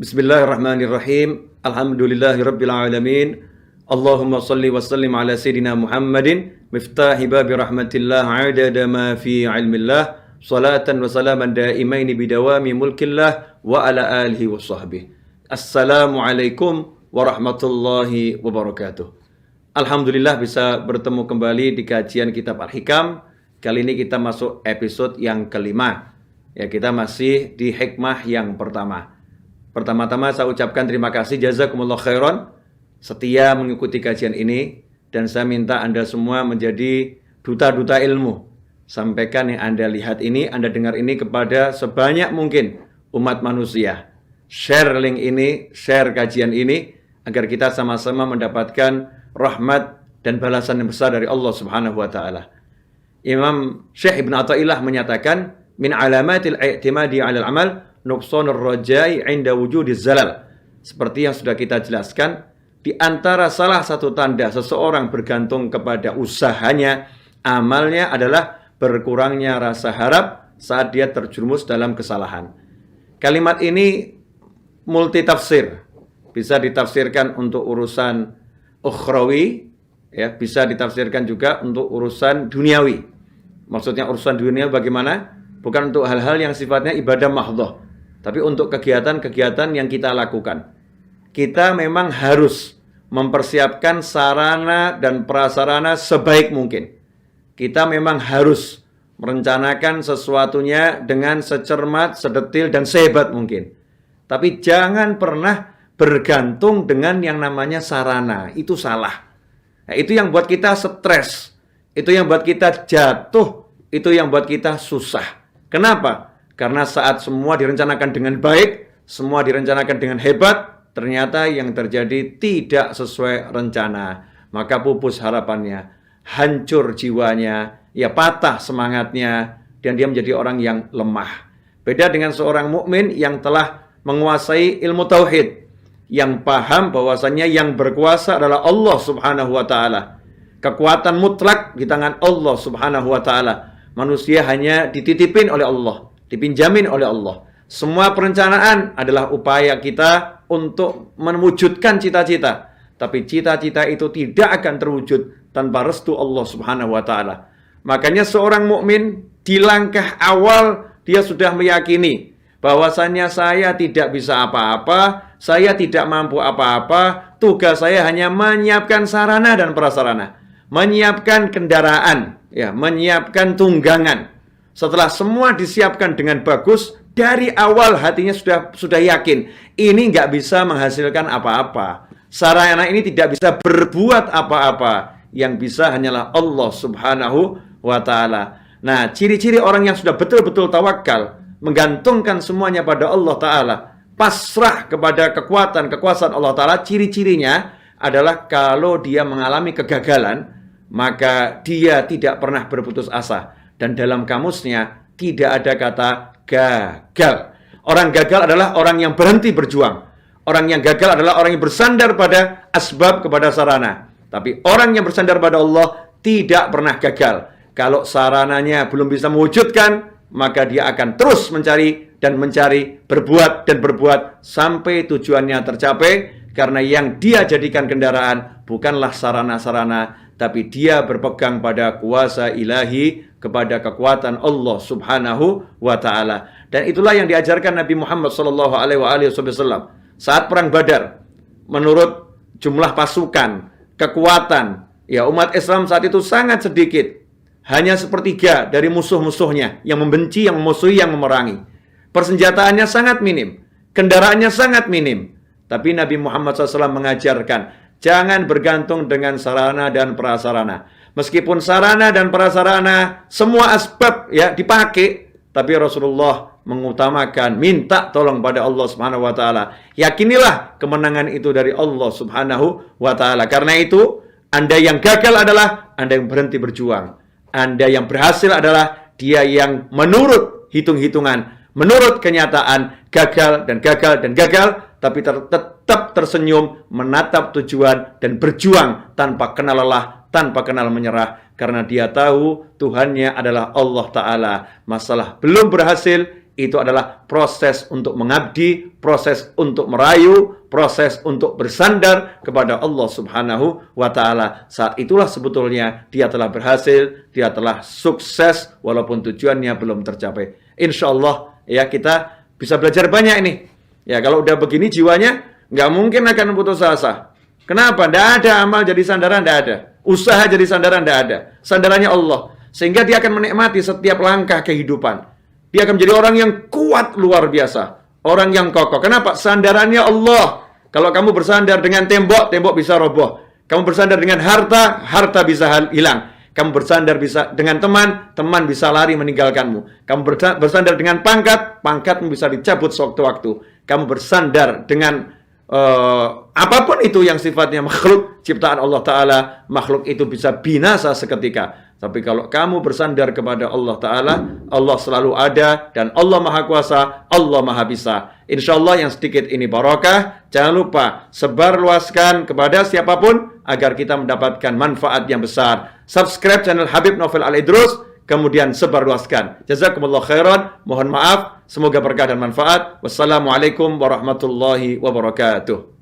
Bismillahirrahmanirrahim. Alhamdulillahirabbil alamin. Allahumma shalli wa sallim ala sayidina Muhammadin miftahi babi rahmatillah adada ma fi ilmillah salatan wa salaman daimaini bidawami mulkillah wa ala alihi wa sahbihi. Assalamualaikum warahmatullahi wabarakatuh. Alhamdulillah bisa bertemu kembali di kajian kitab Al-Hikam. Kali ini kita masuk episode yang kelima. Ya, kita masih di hikmah yang pertama. Pertama-tama saya ucapkan terima kasih jazakumullah khairan setia mengikuti kajian ini, dan saya minta Anda semua menjadi duta-duta ilmu. Sampaikan yang Anda lihat ini, Anda dengar ini kepada sebanyak mungkin umat manusia. Share link ini, share kajian ini agar kita sama-sama mendapatkan rahmat dan balasan yang besar dari Allah Subhanahu wa taala. Imam Syekh Ibn Athaillah menyatakan min alamatil i'timadi 'alal amal nuqsanur rajai 'inda wujudiz zalal. Seperti yang sudah kita jelaskan, di antara salah satu tanda seseorang bergantung kepada usahanya, amalnya adalah berkurangnya rasa harap saat dia terjerumus dalam kesalahan. Kalimat ini multi tafsir. Bisa ditafsirkan untuk urusan ukhrawi, ya, bisa ditafsirkan juga untuk urusan duniawi. Maksudnya urusan dunia bagaimana? Bukan untuk hal-hal yang sifatnya ibadah mahdhah, tapi untuk kegiatan-kegiatan yang kita lakukan. Kita memang harus mempersiapkan sarana dan prasarana sebaik mungkin. Kita memang harus merencanakan sesuatunya dengan secermat, sedetil, dan sehebat mungkin. Tapi jangan pernah bergantung dengan yang namanya sarana. Itu salah. Nah, itu yang buat kita stres. Itu yang buat kita jatuh. Itu yang buat kita susah. Kenapa? Karena saat semua direncanakan dengan baik, semua direncanakan dengan hebat, ternyata yang terjadi tidak sesuai rencana. Maka pupus harapannya, hancur jiwanya, ya patah semangatnya, dan dia menjadi orang yang lemah. Beda dengan seorang mukmin yang telah menguasai ilmu tauhid, yang paham bahwasannya yang berkuasa adalah Allah Subhanahu wa taala. Kekuatan mutlak di tangan Allah Subhanahu wa taala. Manusia hanya dititipin oleh Allah, dipinjamin oleh Allah. Semua perencanaan adalah upaya kita untuk mewujudkan cita-cita. Tapi cita-cita itu tidak akan terwujud tanpa restu Allah Subhanahu wa taala. Makanya seorang mukmin di langkah awal dia sudah meyakini bahwasannya saya tidak bisa apa-apa, saya tidak mampu apa-apa, tugas saya hanya menyiapkan sarana dan prasarana, menyiapkan kendaraan, ya, menyiapkan tunggangan. Setelah semua disiapkan dengan bagus, dari awal hatinya sudah yakin, ini nggak bisa menghasilkan apa-apa. Sarana ini tidak bisa berbuat apa-apa. Yang bisa hanyalah Allah Subhanahu wa ta'ala. Nah, ciri-ciri orang yang sudah betul-betul tawakal, menggantungkan semuanya pada Allah Ta'ala, pasrah kepada kekuatan, kekuasaan Allah Ta'ala, ciri-cirinya adalah kalau dia mengalami kegagalan, maka dia tidak pernah berputus asa. Dan dalam kamusnya tidak ada kata gagal. Orang gagal adalah orang yang berhenti berjuang. Orang yang gagal adalah orang yang bersandar pada asbab, kepada sarana. Tapi orang yang bersandar pada Allah tidak pernah gagal. Kalau sarananya belum bisa mewujudkan, maka dia akan terus mencari dan mencari, berbuat dan berbuat sampai tujuannya tercapai. Karena yang dia jadikan kendaraan bukanlah sarana-sarana, tapi dia berpegang pada kuasa ilahi, kepada kekuatan Allah Subhanahu wa ta'ala. Dan itulah yang diajarkan Nabi Muhammad SAW saat perang Badar. Menurut jumlah pasukan, kekuatan, ya, umat Islam saat itu sangat sedikit. Hanya sepertiga dari musuh-musuhnya yang membenci, yang memusuhi, yang memerangi. Persenjataannya sangat minim, kendaraannya sangat minim. Tapi Nabi Muhammad SAW mengajarkan, jangan bergantung dengan sarana dan prasarana. Meskipun sarana dan prasarana, semua asbab, ya, dipakai, tapi Rasulullah mengutamakan minta tolong pada Allah Subhanahu wa taala. Yakinilah kemenangan itu dari Allah Subhanahu wa taala. Karena itu, Anda yang gagal adalah Anda yang berhenti berjuang. Anda yang berhasil adalah dia yang menurut hitung-hitungan, menurut kenyataan, gagal dan gagal dan gagal, tapi tetap tersenyum, menatap tujuan, dan berjuang tanpa kenal lelah, tanpa kenal menyerah. Karena dia tahu Tuhannya adalah Allah Ta'ala. Masalah belum berhasil, itu adalah proses untuk mengabdi, proses untuk merayu, proses untuk bersandar kepada Allah Subhanahu wa Ta'ala. Saat itulah sebetulnya dia telah berhasil, dia telah sukses walaupun tujuannya belum tercapai. Insya Allah ya, kita bisa belajar banyak ini. Ya, kalau udah begini jiwanya nggak mungkin akan putus asa. Kenapa? Tidak ada amal jadi sandaran, tidak ada. Usaha jadi sandaran, tidak ada. Sandarannya Allah. Sehingga dia akan menikmati setiap langkah kehidupan. Dia akan menjadi orang yang kuat luar biasa. Orang yang kokoh. Kenapa? Sandarannya Allah. Kalau kamu bersandar dengan tembok, tembok bisa roboh. Kamu bersandar dengan harta, harta bisa hilang. Kamu bersandar dengan teman, teman bisa lari meninggalkanmu. Kamu bersandar dengan pangkat, pangkatmu bisa dicabut sewaktu-waktu. Kamu bersandar dengan apapun itu yang sifatnya makhluk, ciptaan Allah Ta'ala, makhluk itu bisa binasa seketika. Tapi kalau kamu bersandar kepada Allah Ta'ala, Allah selalu ada, dan Allah Maha Kuasa, Allah Maha Bisa. Insya Allah yang sedikit ini barokah. Jangan lupa sebarluaskan kepada siapapun agar kita mendapatkan manfaat yang besar. Subscribe channel Habib Novel Al-Idrus, kemudian sebarluaskan. Jazakumullah khairan. Mohon maaf. Semoga berkah dan manfaat. Wassalamualaikum warahmatullahi wabarakatuh.